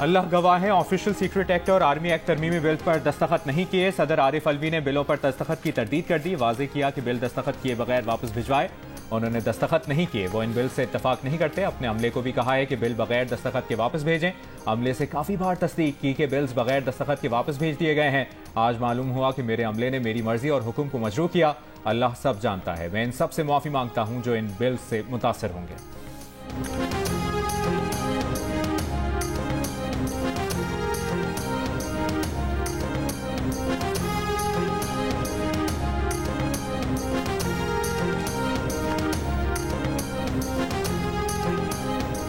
अल्लाह गवाह है, official secret act और आर्मी एक्ट तरमीमी बिल पर दस्तखत नहीं किए। सदर आरिफ अलवी ने बिलों पर दस्तखत की तरदीद कर दी। वाज़ेह किया कि बिल दस्तखत किए बगैर वापस भिजवाए। उन्होंने दस्तखत नहीं किए, वो इन बिल से इत्तफाक नहीं करते। अपने अमले को भी कहा है कि बिल बगैर दस्तखत के वापस भेजें। अमले से काफ़ी बार तस्दीक की कि बिल्स बगैर दस्तखत के वापस भेज दिए गए हैं। आज मालूम हुआ कि मेरे अमले ने मेरी मर्जी और हुक्म को मजरू किया। अल्लाह सब जानता है। मैं इन सब से माफ़ी मांगता हूँ जो इन बिल से मुतासर होंगे।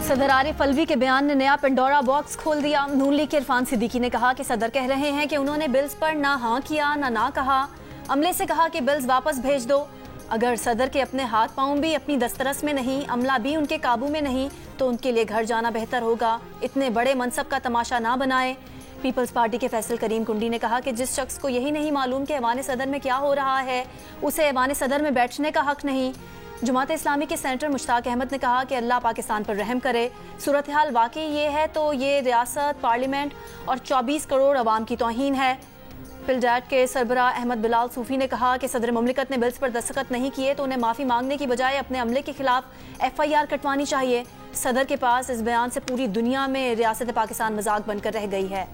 सदर आरिफ अलवी के बयान ने नया पेंडोरा बॉक्स खोल दिया। नून लीग के इरफान सिद्दीकी ने कहा कि सदर कह रहे हैं कि उन्होंने बिल्स पर ना हाँ किया ना कहा। अमले से कहा कि बिल्स वापस भेज दो। अगर सदर के अपने हाथ पांव भी अपनी दस्तरस में नहीं, अमला भी उनके काबू में नहीं, तो उनके लिए घर जाना बेहतर होगा। इतने बड़े मनसब का तमाशा ना बनाए। पीपल्स पार्टी के फैसल करीम कुंडी ने कहा कि जिस शख्स को यही नहीं मालूम कि ऐवान सदर में क्या हो रहा है, उसे ऐवान सदर में बैठने का हक नहीं। जमात इस्लामी के सेनेटर मुश्ताक अहमद ने कहा कि अल्लाह पाकिस्तान पर रहम करे। सूरत हाल वाकई ये है तो ये रियासत, पार्लियामेंट और 24 करोड़ अवाम की तौहीन है। पिलडैट के सरबराह अहमद बिलाल सूफी ने कहा कि सदर मुमलिकत ने बिल्स पर दस्तखत नहीं किए तो उन्हें माफ़ी मांगने की बजाय अपने अमले के खिलाफ FIR कटवानी चाहिए। सदर के पास इस बयान से पूरी दुनिया में रियासत पाकिस्तान मजाक बनकर रह गई है।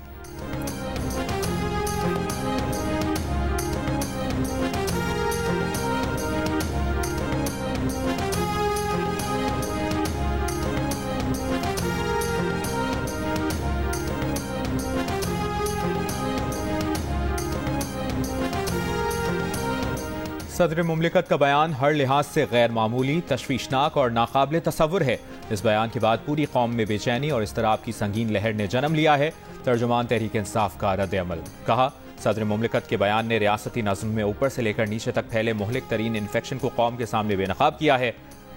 सदर मुमलिकत का बयान हर लिहाज से गैर मामूली, तशवीशनाक और नाकाबिल तसव्वुर है। इस बयान के बाद पूरी कौम में बेचैनी और इसतराब की संगीन लहर ने जन्म लिया है। तर्जुमान तहरीक इंसाफ का रद्द अमल। कहा, सदर मुमलिकत के बयान ने रियासती नज़्म में ऊपर से लेकर नीचे तक फैले मुहलिक तरीन इन्फेक्शन को कौम के सामने बेनकाब किया है।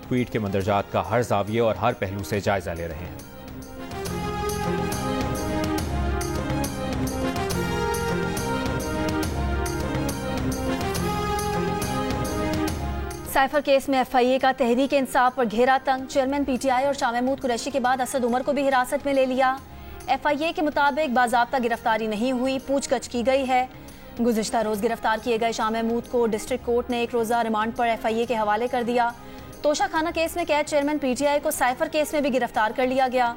ट्वीट के मंदरजात का हर जाविये और हर पहलू से जायजा ले रहे हैं। साइफर केस में FIA का तहरीक इंसाफ पर घेरा तंग। चेयरमैन PTI और शाह महमूद कुरैशी के बाद असद उमर को भी हिरासत में ले लिया। FIA के मुताबिक बाज़ाब्ता गिरफ्तारी नहीं हुई, पूछगछ की गई है। गुज़िश्ता रोज गिरफ्तार किए गए शाह महमूद को डिस्ट्रिक्ट कोर्ट ने 1 रोज़ा रिमांड पर FIA के हवाले कर दिया। तोशा खाना केस में कैद चेयरमैन PTI को साइफर केस में भी गिरफ्तार कर लिया गया।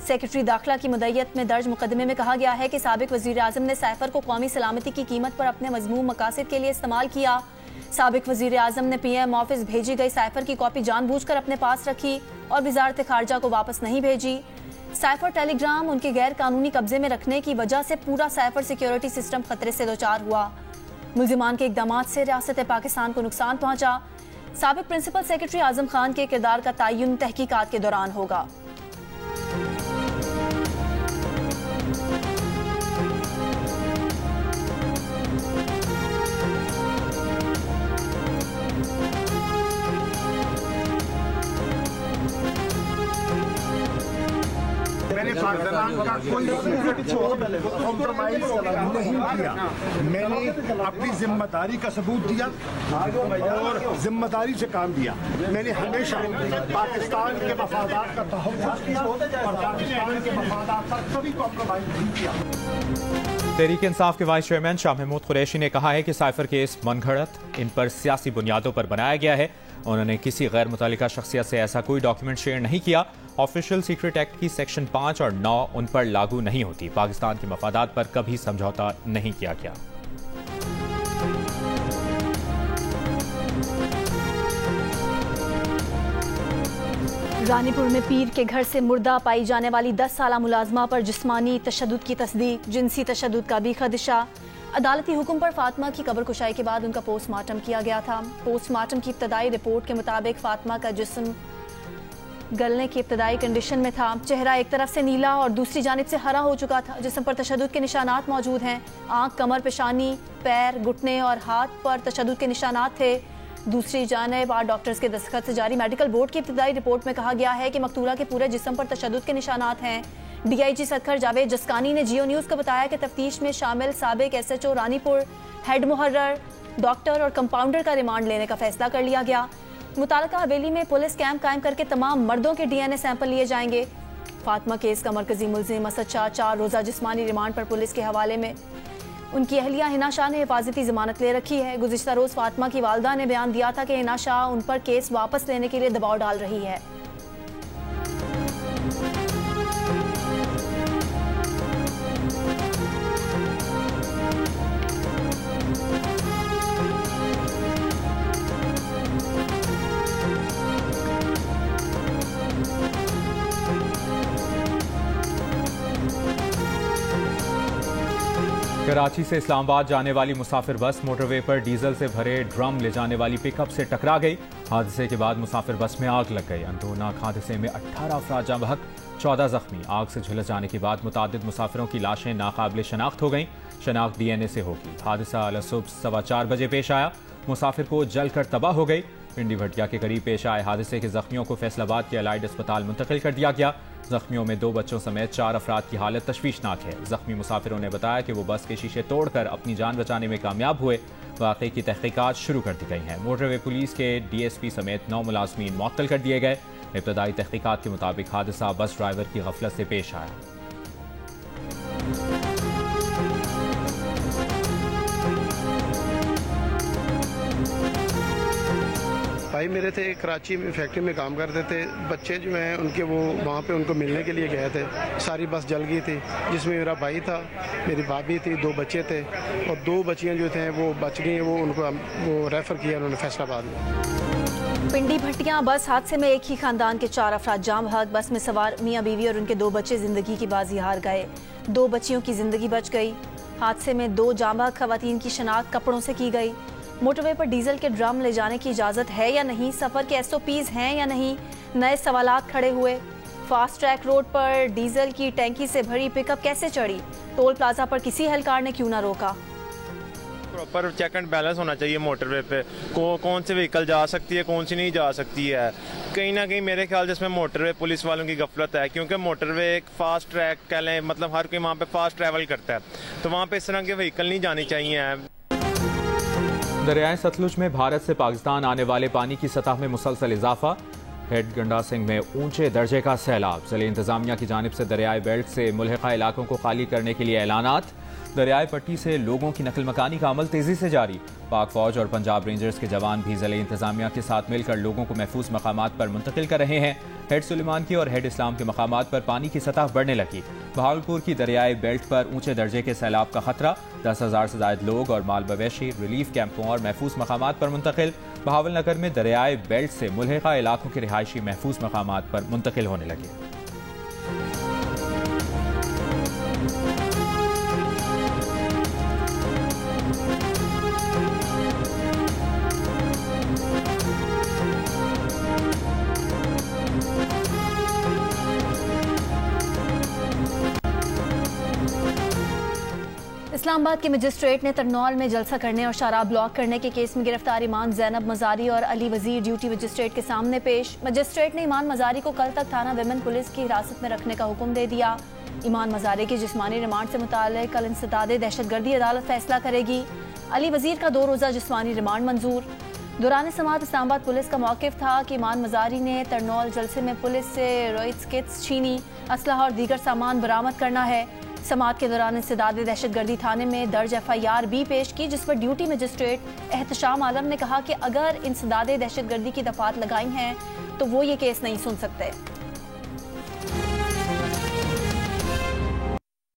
सेक्रेटरी दाखिला की मुद्दत में दर्ज मुकदमे में कहा गया है कि साबिक वज़ीर आज़म ने साइफर को कौमी सलामती की कीमत पर अपने मज़मूम मकासद के लिए इस्तेमाल किया। साबिक वज़ीर आज़म ने PM ऑफिस भेजी गई साइफर की कॉपी जानबूझकर अपने पास रखी और वज़ारत खारजा को वापस नहीं भेजी। साइफर टेलीग्राम उनके गैर कानूनी कब्जे में रखने की वजह से पूरा साइफर सिक्योरिटी सिस्टम खतरे से दोचार हुआ। मुल्जिमान के इक़दामात से रियासत पाकिस्तान को नुकसान पहुंचा। साबिक प्रिंसिपल सेक्रेटरी आज़म खान के किरदार का तयन तहकीकात के दौरान होगा। मैंने पाकिस्तान का कोई कॉम्प्रोमाइज नहीं किया। मैंने अपनी जिम्मेदारी का सबूत दिया और जिम्मेदारी से काम किया। मैंने हमेशा पाकिस्तान के मफादात का तहफ़्फ़ुज़ किया और पाकिस्तान के मफादात पर कभी कॉम्प्रोमाइज नहीं किया। तहरीक इंसाफ के वाइस चेयरमैन शाह महमूद कुरैशी ने कहा है कि साइफर केस मनगढ़ंत, इन पर सियासी बुनियादों पर बनाया गया है। उन्होंने किसी गैर मुतल्लिका शख्सियत से ऐसा कोई डॉक्यूमेंट शेयर नहीं किया। ऑफिशियल सीक्रेट एक्ट की सेक्शन 5 और 9 उन पर लागू नहीं होती। पाकिस्तान के मफादात पर कभी समझौता नहीं किया गया। रानीपुर में पीर के घर से मुर्दा पाई जाने वाली 10 साला मुलाजमा पर जिस्मानी तशद्दुद की तस्दीक, जिनसी तशद्दुद का भी खदशा। अदालती हुक्म पर फातिमा की कब्र कुशाई के बाद उनका पोस्टमार्टम किया गया था। पोस्टमार्टम की इब्तदाई रिपोर्ट के मुताबिक फातिमा का जिस्म गलने की इब्तदाई कंडीशन में था। चेहरा एक तरफ से नीला और दूसरी जानिब से हरा हो चुका था। जिस्म पर तशद्दुद के निशानात मौजूद हैं। आंख, कमर, पेशानी, पैर, घुटने और हाथ पर तशद्दुद के निशानात थे। दूसरी जानिब आज डॉक्टर्स के दस्तखत से जारी मेडिकल बोर्ड की इब्तदाई रिपोर्ट में कहा गया है कि मकतूला के पूरे जिस्म पर तशद्दुद के निशानात हैं। DIG सदखर जावेद जसकानी ने जियो न्यूज़ को बताया कि तफ्तीश में शामिल साबिक SHO रानीपुर, हेड मुहर्रर, डॉक्टर और कंपाउंडर का रिमांड लेने का फैसला कर लिया गया। मुताल्लिका हवेली में पुलिस कैंप कायम करके तमाम मर्दों के DNA सैंपल लिए जाएंगे। फातिमा केस का मरकजी मुलजिम असद शाह 4 रोज़ा जिस्मानी रिमांड पर पुलिस के हवाले में। उनकी अहलिया हिना शाह ने हिफाजती जमानत ले रखी है। गुज़िश्ता रोज़ फातिमा की वालदा ने बयान दिया था कि हिना शाह उन पर केस वापस लेने के लिए दबाव डाल रही है। कराची से इस्लामाबाद जाने वाली मुसाफिर बस मोटरवे पर डीजल से भरे ड्रम ले जाने वाली पिकअप से टकरा गई। हादसे के बाद मुसाफिर बस में आग लग गई। अंदोनाक हादसे में 18 अफराद जाँ बहक, 14 जख्मी। आग से झुलस जाने के बाद मुतादिद मुसाफिरों की लाशें नाकाबिल शनाख्त हो गईं। शनाख्त DNA से होगी। हादसा सुबह 4:15 बजे पेश आया। मुसाफिर को जलकर तबाह हो गई। पिंडी भटिया के करीब पेश आए हादसे के जख्मियों को फैसलाबाद के अलाइड अस्पताल मुंतकिल कर दिया गया। जख्मियों में 2 बच्चों समेत 4 अफराद की हालत तशवीशनाक है। जख्मी मुसाफिरों ने बताया कि वो बस के शीशे तोड़कर अपनी जान बचाने में कामयाब हुए। वाक़े की तहकीकात शुरू कर दी गई हैं। मोटरवे पुलिस के DSP समेत 9 मुलाजमीन मुअत्तल कर दिए गए। इब्तदाई तहकीकात के मुताबिक हादसा बस ड्राइवर की गफलत से पेश आया। भाई मेरे थे कराची में फैक्ट्री में काम करते थे। बच्चे जो हैं उनके वो वहाँ पे उनको मिलने के लिए गए थे। सारी बस जल गई थी, जिसमें मेरा भाई था, मेरी भाभी थी, 2 बच्चे थे और 2 बच्चियाँ जो थे वो बच गई। वो उनको वो रेफ़र किया उन्होंने फैसलाबाद में। पिंडी भटिया बस हादसे में एक ही खानदान के 4 अफराद जाँ बहक। बस में सवार मियाँ बीवी और उनके 2 बच्चे जिंदगी की बाजी हार गए। 2 बच्चियों की जिंदगी बच गई। हादसे में 2 जाँ बहक खवातीन की शनाख्त कपड़ों से की गई। मोटरवे पर डीजल के ड्रम ले जाने की इजाज़त है या नहीं, सफ़र के SOPs हैं या नहीं, नए सवालात खड़े हुए। फास्ट ट्रैक रोड पर डीजल की टैंकी से भरी पिकअप कैसे चढ़ी? टोल प्लाजा पर किसी एहलकार ने क्यों ना रोका? प्रॉपर चेक एंड बैलेंस होना चाहिए मोटरवे पे। कौन से व्हीकल जा सकती है, कौन सी नहीं जा सकती है। कहीं ना कहीं मेरे ख्याल जिसमें मोटरवे पुलिस वालों की गफलत है, क्योंकि मोटरवे एक फास्ट ट्रैक कह लें, मतलब हर कोई वहाँ पे फास्ट ट्रैवल करता है, तो वहाँ पे इस तरह के व्हीकल नहीं जानी चाहिए। दरियाए सतलुज में भारत से पाकिस्तान आने वाले पानी की सतह में मुसलसल इजाफा। हेड गंडा सिंह में ऊंचे दर्जे का सैलाब। जिले इंतजामिया की जानिब से दरियाई बेल्ट से मुल्हिका इलाकों को खाली करने के लिए ऐलानात। दरियाई पट्टी से लोगों की नकल मकानी का अमल तेजी से जारी। पाक फौज और पंजाब रेंजर्स के जवान भी जिले इंतजामिया के साथ मिलकर लोगों को महफूज मकामात पर मुंतकिल कर रहे हैं। हेड सुलेमान की और हेड इस्लाम के मकामात पर पानी की सतह बढ़ने लगी। बहावलपुर की दरियाई बेल्ट पर ऊंचे दर्जे के सैलाब का खतरा। 10,000 से ज्यादा लोग और माल मवेशी रिलीफ कैंपों और महफूज मकामात पर मुंतकिल। बहावलनगर में दरियाई बेल्ट से मुल्हिका इलाकों के रिहायशी महफूज मकामात पर मुंतकिल होने लगे। इस्लामाबाद के मजिस्ट्रेट ने तरनौल में जलसा करने और शराब ब्लॉक करने के केस में गिरफ्तार ईमान ज़ैनब मजारी और अली वजीर ड्यूटी मजिस्ट्रेट के सामने पेश। मजिस्ट्रेट ने ईमान मजारी को कल तक थाना विमेन पुलिस की हिरासत में रखने का हुक्म दे दिया। ईमान मजारी की जिस्मानी रिमांड से मुताल्लिक कल इंसदादे दहशतगर्दी अदालत फैसला करेगी। अली वजीर का 2 रोज़ा जिस्मानी रिमांड मंजूर। दौरान समात इस्लामाबाद पुलिस का मौक़िफ़ था कि ईमान मजारी ने तरनौल जलसे में पुलिस से रोइट्स किट्स छीनी, असलहा और दीगर सामान बरामद करना है। समात के दौरान इंसदादे दहशतगर्दी थाने में दर्ज FIR भी पेश की, जिस पर ड्यूटी मजिस्ट्रेट एहतशाम आलम ने कहा कि अगर इंसदादे दहशतगर्दी की दफात लगाई हैं तो वो ये केस नहीं सुन सकते।